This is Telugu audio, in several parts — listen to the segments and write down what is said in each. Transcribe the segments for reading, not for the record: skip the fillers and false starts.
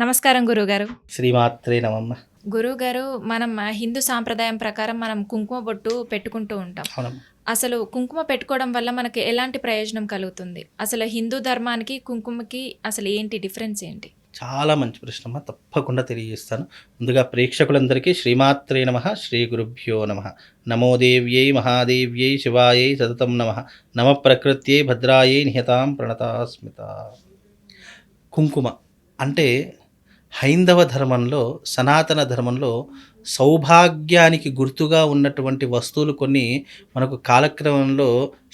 నమస్కారం గురువుగారు. శ్రీమాత్రే నమమ్మ. గురువుగారు, మనం హిందూ సాంప్రదాయం ప్రకారం మనం కుంకుమ బొట్టు పెట్టుకుంటూ ఉంటాం. అవునమ్మా. అసలు కుంకుమ పెట్టుకోవడం వల్ల మనకి ఎలాంటి ప్రయోజనం కలుగుతుంది? అసలు హిందూ ధర్మానికి, కుంకుమకి అసలు ఏంటి డిఫరెన్స్ ఏంటి? చాలా మంచి ప్రశ్నమ్మ. తప్పకుండా తెలియజేస్తాను. ముందుగా ప్రేక్షకులందరికీ శ్రీమాత్రే నమః, శ్రీ గురుభ్యో నమః. నమో దేవ్యై మహాదేవ్యై శివాయై సతతం నమః. నమ ప్రకృత్యై భద్రాయై నిహతాం ప్రణతాస్మిత. కుంకుమ అంటే హైందవ ధర్మంలో, సనాతన ధర్మంలో సౌభాగ్యానికి గుర్తుగా ఉన్నటువంటి వస్తువులు కొన్ని మనకు కాలక్రమంలో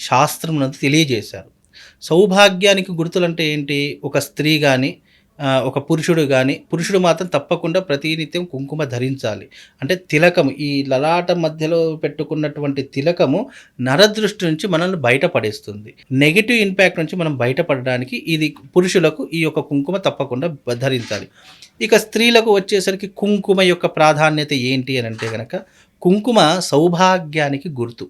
శాస్త్రమునందు తెలియజేశారు. సౌభాగ్యానికి గుర్తులంటే ఏంటి? ఒక స్త్రీ కానీ, ఒక పురుషుడు కానీ, పురుషుడు మాత్రం తప్పకుండా ప్రతినిత్యం కుంకుమ ధరించాలి. అంటే తిలకము, ఈ లలాట మధ్యలో పెట్టుకున్నటువంటి తిలకము నరదృష్టి నుంచి మనల్ని బయటపడేస్తుంది. నెగిటివ్ ఇంపాక్ట్ నుంచి మనం బయటపడడానికి ఇది పురుషులకు ఈ యొక్క కుంకుమ తప్పకుండా ధరించాలి. ఇక స్త్రీలకు వచ్చేసరికి కుంకుమ యొక్క ప్రాధాన్యత ఏంటి అని అంటే కనుక, కుంకుమ సౌభాగ్యానికి గుర్తు.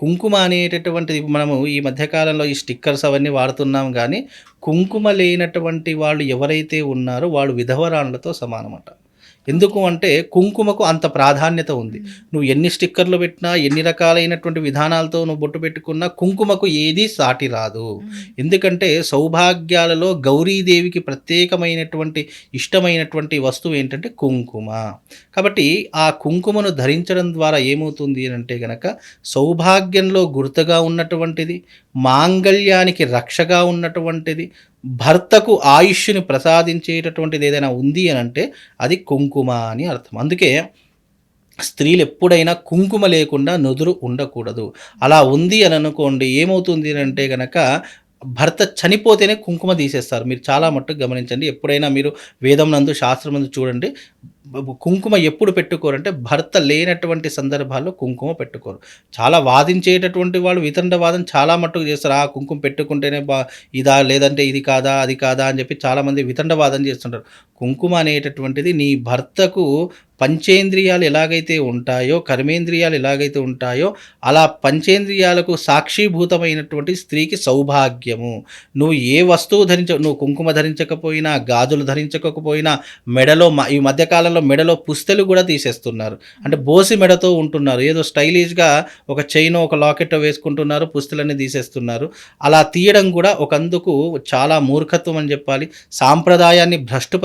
కుంకుమ అనేటటువంటిది మనము ఈ మధ్యకాలంలో ఈ స్టిక్కర్స్ అవన్నీ వాడుతున్నాం, కానీ కుంకుమ లేనటువంటి వాళ్ళు ఎవరైతే ఉన్నారో వాళ్ళు విధవరాళ్ళతో సమానమట. ఎందుకు అంటే కుంకుమకు అంత ప్రాధాన్యత ఉంది. నువ్వు ఎన్ని స్టిక్కర్లు పెట్టినా, ఎన్ని రకాలైనటువంటి విధానాలతో నువ్వు బొట్టు పెట్టుకున్నా కుంకుమకు ఏది సాటి రాదు. ఎందుకంటే సౌభాగ్యాలలో గౌరీదేవికి ప్రత్యేకమైనటువంటి ఇష్టమైనటువంటి వస్తువు ఏంటంటే కుంకుమ. కాబట్టి ఆ కుంకుమను ధరించడం ద్వారా ఏమవుతుంది అంటే గనక సౌభాగ్యంలో గుర్తుగా ఉన్నటువంటిది, మాంగళ్యానికి రక్షగా ఉన్నటువంటిది, భర్తకు ఆయుష్ని ప్రసాదించేటటువంటిది ఏదైనా ఉంది అని అంటే అది కుంకుమ అని అర్థం. అందుకే స్త్రీలు ఎప్పుడైనా కుంకుమ లేకుండా నుదురు ఉండకూడదు. అలా ఉంది అని అనుకోండి, ఏమవుతుంది అంటే గనక భర్త చనిపోతేనే కుంకుమ తీసేస్తారు. మీరు చాలా మట్టుకు గమనించండి. ఎప్పుడైనా మీరు వేదం నందు, శాస్త్రం నందు చూడండి, కుంకుమ ఎప్పుడు పెట్టుకోరంటే భర్త లేనటువంటి సందర్భాల్లో కుంకుమ పెట్టుకోరు. చాలా వాదించేటటువంటి వాళ్ళు వితండవాదం చాలా మట్టుకు చేస్తారు. ఆ కుంకుమ పెట్టుకుంటేనే ఇదా, లేదంటే ఇది కాదా, అది కాదా అని చెప్పి చాలామంది వితండవాదం చేస్తుంటారు. కుంకుమ అనేటటువంటిది నీ భర్తకు పంచేంద్రియాలు ఎలాగైతే ఉంటాయో, కర్మేంద్రియాలు ఎలాగైతే ఉంటాయో, అలా పంచేంద్రియాలకు సాక్షిభూతమైనటువంటి స్త్రీకి సౌభాగ్యము. నువ్వు ఏ వస్తువు నువ్వు కుంకుమ ధరించకపోయినా, గాజులు ధరించకపోయినా, మెడలో ఈ మధ్యకాలంలో మెడలో పుస్తెలు కూడా తీసేస్తున్నారు. అంటే బోసి మెడతో ఉంటున్నారు. ఏదో స్టైలిష్గా ఒక చైన్, ఒక లాకెట్ వేసుకుంటున్నారు, పుస్తెలన్నీ తీసేస్తున్నారు. అలా తీయడం కూడా ఒకందుకు చాలా మూర్ఖత్వం అని చెప్పాలి. సాంప్రదాయాన్ని భ్రష్టు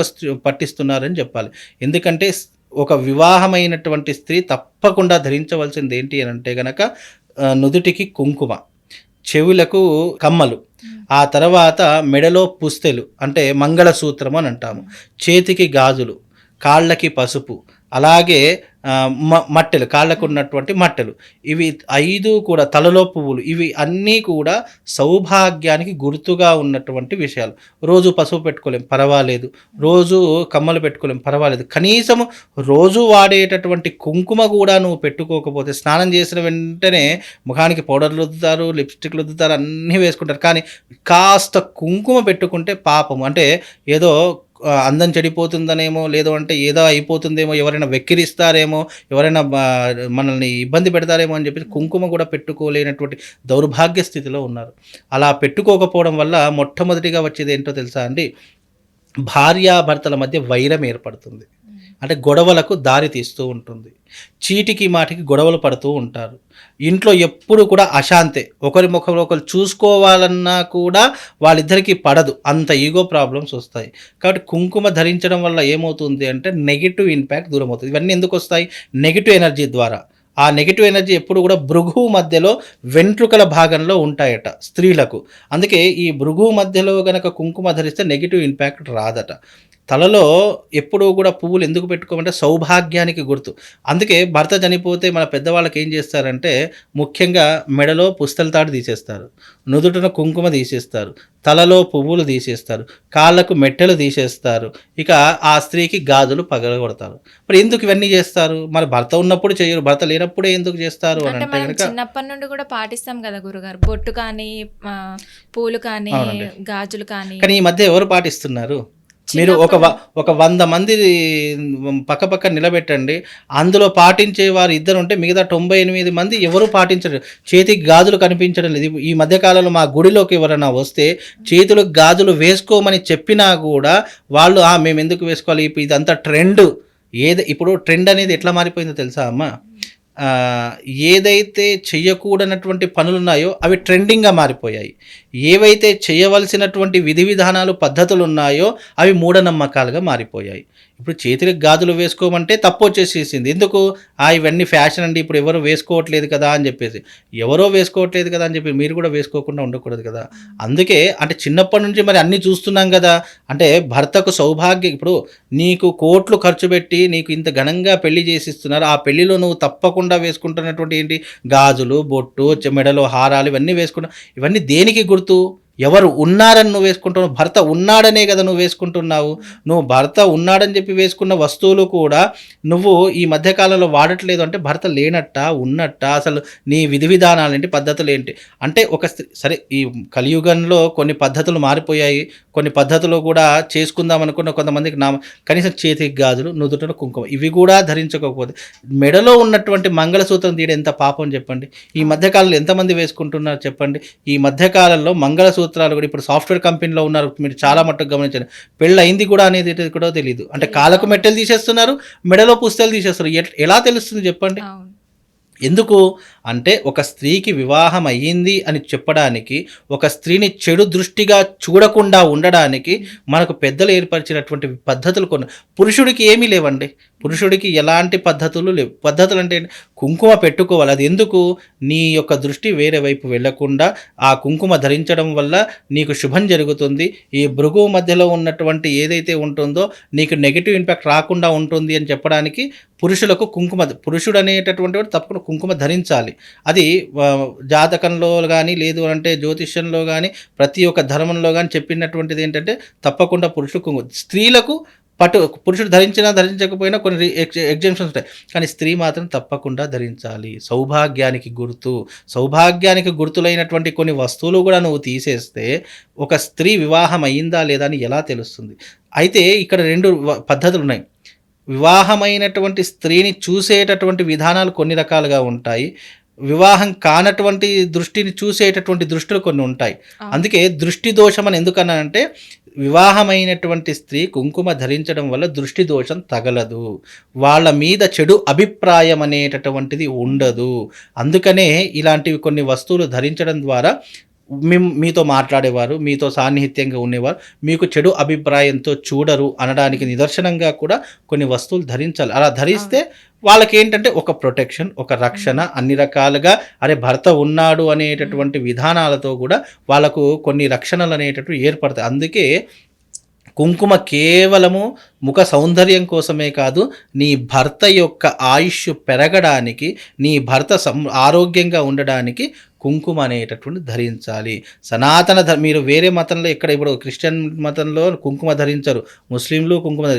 పట్టిస్తున్నారని చెప్పాలి. ఎందుకంటే ఒక వివాహమైనటువంటి స్త్రీ తప్పకుండా ధరించవలసింది ఏంటి అని అంటే గనక నుదుటికి కుంకుమ, చెవులకు కమ్మలు, ఆ తర్వాత మెడలో పుస్తెలు అంటే మంగళసూత్రం అని అంటాము, చేతికి గాజులు, కాళ్ళకి పసుపు, అలాగే మట్టెలు, కాళ్ళకు ఉన్నటువంటి మట్టెలు, ఇవి 5 కూడా, తలలో పువ్వులు, ఇవి అన్నీ కూడా సౌభాగ్యానికి గుర్తుగా ఉన్నటువంటి విషయాలు. రోజు పసుపు పెట్టుకోలేం, పర్వాలేదు. రోజు కమ్మలు పెట్టుకోలేం, పర్వాలేదు. కనీసం రోజు వాడేటటువంటి కుంకుమ కూడా నువ్వు పెట్టుకోకపోతే, స్నానం చేసిన వెంటనే ముఖానికి పౌడర్లు రుద్దుతారు, లిప్స్టిక్లు రుద్దుతారు, అన్నీ వేసుకుంటారు, కానీ కాస్త కుంకుమ పెట్టుకుంటే పాపం. అంటే ఏదో అందం చెడిపోతుందనేమో, లేదు అంటే ఏదో అయిపోతుందేమో, ఎవరైనా వెక్కిరిస్తారేమో, ఎవరైనా మనల్ని ఇబ్బంది పెడతారేమో అని చెప్పి కుంకుమ కూడా పెట్టుకోలేనటువంటి దౌర్భాగ్య స్థితిలో ఉన్నారు. అలా పెట్టుకోకపోవడం వల్ల మొట్టమొదటిగా వచ్చేది ఏంటో తెలుసా అండి? భార్యాభర్తల మధ్య వైరం ఏర్పడుతుంది. అంటే గొడవలకు దారి తీస్తూ ఉంటుంది. చీటికి మాటికి గొడవలు పడుతూ ఉంటారు. ఇంట్లో ఎప్పుడు కూడా అశాంతే. ఒకరి ముఖంలో ఒకరు చూసుకోవాలన్నా కూడా వాళ్ళిద్దరికీ పడదు. అంత ఈగో ప్రాబ్లమ్స్ వస్తాయి. కాబట్టి కుంకుమ ధరించడం వల్ల ఏమవుతుంది అంటే నెగిటివ్ ఇంపాక్ట్ దూరం అవుతుంది. ఇవన్నీ ఎందుకు వస్తాయి? నెగిటివ్ ఎనర్జీ ద్వారా. ఆ నెగిటివ్ ఎనర్జీ ఎప్పుడు కూడా భృగు మధ్యలో, వెంట్రుకల భాగంలో ఉంటాయట స్త్రీలకు. అందుకే ఈ భృగు మధ్యలో గనక కుంకుమ ధరిస్తే నెగిటివ్ ఇంపాక్ట్ రాదట. తలలో ఎప్పుడూ కూడా పువ్వులు ఎందుకు పెట్టుకోమంటే సౌభాగ్యానికి గుర్తు. అందుకే భర్త చనిపోతే మన పెద్దవాళ్ళకి ఏం చేస్తారంటే, ముఖ్యంగా మెడలో పుస్తల తాడు తీసేస్తారు, నుదుటిన కుంకుమ తీసేస్తారు, తలలో పువ్వులు తీసేస్తారు, కాళ్ళకు మెట్టెలు తీసేస్తారు, ఇక ఆ స్త్రీకి గాజులు పగలగొడతారు. మరి ఎందుకు ఇవన్నీ చేస్తారు? మరి భర్త ఉన్నప్పుడు చేయరు, భర్త లేనప్పుడే ఎందుకు చేస్తారు అని అంటే కనుక, చిన్నప్పటి నుండి కూడా పాటిస్తాం కదా గురుగారు, బొట్టు కానీ, పూలు కానీ, గాజులు కానీ. కానీ ఈ మధ్య ఎవరు పాటిస్తున్నారు? మీరు ఒక 100 మంది పక్కపక్క నిలబెట్టండి. అందులో పాటించే వారు ఇద్దరు ఉంటే మిగతా 98 మంది ఎవరు పాటించరు. చేతికి గాజులు కనిపించడం లేదు. ఈ మధ్య కాలంలో మా గుడిలోకి ఎవరైనా వస్తే చేతులకు గాజులు వేసుకోమని చెప్పినా కూడా వాళ్ళు మేము ఎందుకు వేసుకోవాలి, ఇదంతా ట్రెండ్. ఇప్పుడు ట్రెండ్ అనేది ఎట్లా మారిపోయిందో తెలుసా అమ్మ? ఏదైతే చెయ్యకూడనటువంటి పనులున్నాయో అవి ట్రెండింగ్గా మారిపోయాయి. ఏవైతే చేయవలసినటువంటి విధి విధానాలు పద్ధతులు ఉన్నాయో అవి మూఢనమ్మకాలుగా మారిపోయాయి. ఇప్పుడు చేతికి గాజులు వేసుకోమంటే తప్పు వచ్చేసేసింది. ఎందుకు? ఇవన్నీ ఫ్యాషన్ అండి, ఇప్పుడు ఎవరు వేసుకోవట్లేదు కదా అని చెప్పేసి. ఎవరో వేసుకోవట్లేదు కదా అని చెప్పి మీరు కూడా వేసుకోకుండా ఉండకూడదు కదా. అందుకే అంటే చిన్నప్పటి నుంచి మరి అన్నీ చూస్తున్నాం కదా. అంటే భర్తకు సౌభాగ్యం, ఇప్పుడు నీకు కోట్లు ఖర్చు పెట్టి నీకు ఇంత ఘనంగా పెళ్లి చేసిస్తున్నారు. ఆ పెళ్లిలో నువ్వు తప్పకుండా వేసుకుంటున్నటువంటి ఏంటి, గాజులు, బొట్టు, మెడలో హారాలు ఇవన్నీ వేసుకుంటావు. ఇవన్నీ దేనికి గుర్తు? ఎవరు ఉన్నారని నువ్వు వేసుకుంటున్నావు? భర్త ఉన్నాడనే కదా నువ్వు వేసుకుంటున్నావు. నువ్వు భర్త ఉన్నాడని చెప్పి వేసుకున్న వస్తువులు కూడా నువ్వు ఈ మధ్యకాలంలో వాడట్లేదు అంటే భర్త లేనట్ట, ఉన్నట్ట? అసలు నీ విధి విధానాలు ఏంటి, పద్ధతులు ఏంటి? అంటే ఒక సరే, ఈ కలియుగంలో కొన్ని పద్ధతులు మారిపోయాయి. కొన్ని పద్ధతులు కూడా చేసుకుందాం అనుకున్న కొంతమందికి కనీసం చేతికి గాజులు, నుదుటన కుంకుమ ఇవి కూడా ధరించకపోతే మెడలో ఉన్నటువంటి మంగళసూత్రం తీయడం ఎంత పాపం చెప్పండి. ఈ మధ్యకాలంలో ఎంతమంది వేసుకుంటున్నారు చెప్పండి. ఈ మధ్యకాలంలో మంగళసూత్రాలు కూడా ఇప్పుడు సాఫ్ట్వేర్ కంపెనీలో ఉన్నారు, మీరు చాలా మట్టుకు గమనించండి. పెళ్ళి అయింది కూడా అనేది కూడా తెలియదు. అంటే కాళ్ళకు మెట్టెలు తీసేస్తున్నారు, మెడలో పుస్తలు తీసేస్తున్నారు. ఎలా తెలుస్తుంది చెప్పండి? ఎందుకు అంటే ఒక స్త్రీకి వివాహం అయ్యింది అని చెప్పడానికి, ఒక స్త్రీని చెడు దృష్టిగా చూడకుండా ఉండడానికి మనకు పెద్దలు ఏర్పరిచినటువంటి పద్ధతులు కొన్ని. పురుషుడికి ఏమీ లేవండి. పురుషుడికి ఎలాంటి పద్ధతులు లేవు. పద్ధతులు అంటే కుంకుమ పెట్టుకోవాలి. అది ఎందుకు? నీ యొక్క దృష్టి వేరే వైపు వెళ్లకుండా ఆ కుంకుమ ధరించడం వల్ల నీకు శుభం జరుగుతుంది. ఈ భృగు మధ్యలో ఉన్నటువంటి ఏదైతే ఉంటుందో నీకు నెగిటివ్ ఇంపాక్ట్ రాకుండా ఉంటుంది అని చెప్పడానికి పురుషులకు కుంకుమ, పురుషుడు అనేటటువంటి వాడు తప్పకుండా కుంకుమ ధరించాలి. అది జాతకంలో కానీ లేదు అంటే జ్యోతిష్యంలో కానీ ప్రతి ఒక్క ధర్మంలో కానీ చెప్పినటువంటిది ఏంటంటే తప్పకుండా పురుషుడు కుంకుమ. స్త్రీలకు పురుషుడు ధరించినా ధరించకపోయినా కొన్ని ఎగ్జామ్షన్స్ ఉంటాయి, కానీ స్త్రీ మాత్రం తప్పకుండా ధరించాలి. సౌభాగ్యానికి గుర్తు. సౌభాగ్యానికి గుర్తులైనటువంటి కొన్ని వస్తువులు కూడా నువ్వు తీసేస్తే ఒక స్త్రీ వివాహం అయ్యిందా లేదా అని ఎలా తెలుస్తుంది? అయితే ఇక్కడ 2 పద్ధతులు ఉన్నాయి. వివాహమైనటువంటి స్త్రీని చూసేటటువంటి విధానాలు కొన్ని రకాలుగా ఉంటాయి. వివాహం కానటువంటి దృష్టిని చూసేటటువంటి దృష్టిలు కొన్ని ఉంటాయి. అందుకే దృష్టి దోషం అని ఎందుకన్నానంటే, వివాహమైనటువంటి స్త్రీ కుంకుమ ధరించడం వల్ల దృష్టి దోషం తగలదు, వాళ్ళ మీద చెడు అభిప్రాయం అనేటటువంటిది ఉండదు. అందుకనే ఇలాంటివి కొన్ని వస్తువులు ధరించడం ద్వారా మీతో మాట్లాడేవారు, మీతో సాన్నిహిత్యంగా ఉండేవారు మీకు చెడు అభిప్రాయంతో చూడరు అనడానికి నిదర్శనంగా కూడా కొన్ని వస్తువులు ధరించాలి. అలా ధరిస్తే వాళ్ళకి ఏంటంటే ఒక ప్రొటెక్షన్, ఒక రక్షణ, అన్ని రకాలుగా భర్త ఉన్నాడు అనేటటువంటి విధానాలతో కూడా వాళ్ళకు కొన్ని రక్షణలు అనేటటువంటి ఏర్పడతాయి. అందుకే కుంకుమ కేవలము ముఖ సౌందర్యం కోసమే కాదు, నీ భర్త యొక్క ఆయుష్ పెరగడానికి, నీ భర్త ఆరోగ్యంగా ఉండడానికి కుంకుమ అనేటటువంటి ధరించాలి. సనాతన మీరు వేరే మతంలో ఇక్కడ ఇప్పుడు క్రిస్టియన్ మతంలో కుంకుమ ధరించరు, ముస్లింలు కుంకుమ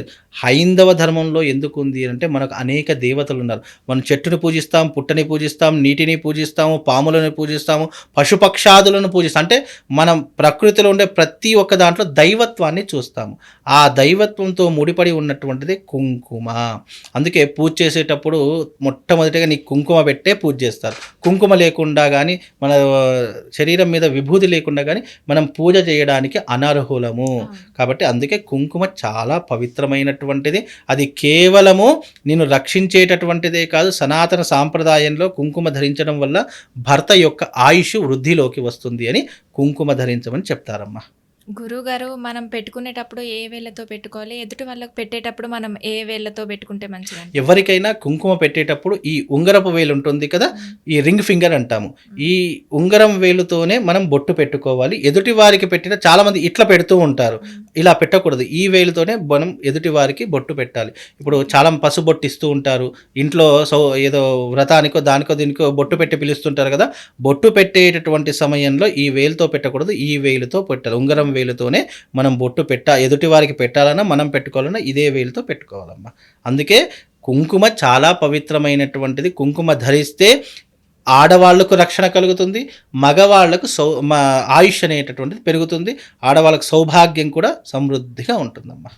హైందవ ధర్మంలో ఎందుకు ఉంది అంటే మనకు అనేక దేవతలు ఉన్నారు. మనం చెట్టుని పూజిస్తాం, పుట్టని పూజిస్తాం, నీటిని పూజిస్తాము, పాములను పూజిస్తాము, పశుపక్షాదులను పూజిస్తాం. అంటే మనం ప్రకృతిలో ఉండే ప్రతి ఒక్క దాంట్లో దైవత్వాన్ని చూస్తాము. ఆ దైవత్వంతో ముడిపడి ఉన్నటువంటిది కుంకుమ. అందుకే పూజ చేసేటప్పుడు మొట్టమొదటిగా నీకు కుంకుమ పెట్టే పూజ చేస్తారు. కుంకుమ లేకుండా కానీ మన శరీరం మీద విభూతి లేకుండా కానీ మనం పూజ చేయడానికి అనర్హులము. కాబట్టి అందుకే కుంకుమ చాలా పవిత్రమైనటువంటిది. అది కేవలము నిన్ను రక్షించేటటువంటిదే కాదు, సనాతన సాంప్రదాయంలో కుంకుమ ధరించడం వల్ల భర్త యొక్క ఆయుష్ వృద్ధిలోకి వస్తుంది అని కుంకుమ ధరించమని చెప్తారమ్మా. గురువుగారు, మనం పెట్టుకునేటప్పుడు ఏ వేళ్ళతో పెట్టుకోవాలి, ఎదుటి వాళ్ళకి పెట్టేటప్పుడు మనం ఏ వేళ్ళతో పెట్టుకుంటే మంచిది? ఎవరికైనా కుంకుమ పెట్టేటప్పుడు ఈ ఉంగరపు వేలు ఉంటుంది కదా, ఈ రింగ్ ఫింగర్ అంటాము, ఈ ఉంగరం వేలుతోనే మనం బొట్టు పెట్టుకోవాలి. ఎదుటి వారికి పెట్టిన చాలా మంది ఇట్లా పెడుతూ ఉంటారు, ఇలా పెట్టకూడదు. ఈ వేలుతోనే మనం ఎదుటి వారికి బొట్టు పెట్టాలి. ఇప్పుడు చాలా పసుబొట్టు ఇస్తూ ఉంటారు ఇంట్లో, ఏదో వ్రతానికో దానికో దీనికో బొట్టు పెట్టి పిలుస్తుంటారు కదా. బొట్టు పెట్టేటటువంటి సమయంలో ఈ వేలుతో పెట్టకూడదు, ఈ వేలుతో పెట్టాలి. ఉంగరం వేలుతోనే మనం బొట్టు ఎదుటి వారికి పెట్టాలన్నా మనం పెట్టుకోవాలన్నా ఇదే వేలుతో పెట్టుకోవాలమ్మా. అందుకే కుంకుమ చాలా పవిత్రమైనటువంటిది. కుంకుమ ధరిస్తే ఆడవాళ్లకు రక్షణ కలుగుతుంది, మగవాళ్లకు ఆయుష్ అనేటటువంటిది పెరుగుతుంది, ఆడవాళ్ళకు సౌభాగ్యం కూడా సమృద్ధిగా ఉంటుందమ్మా.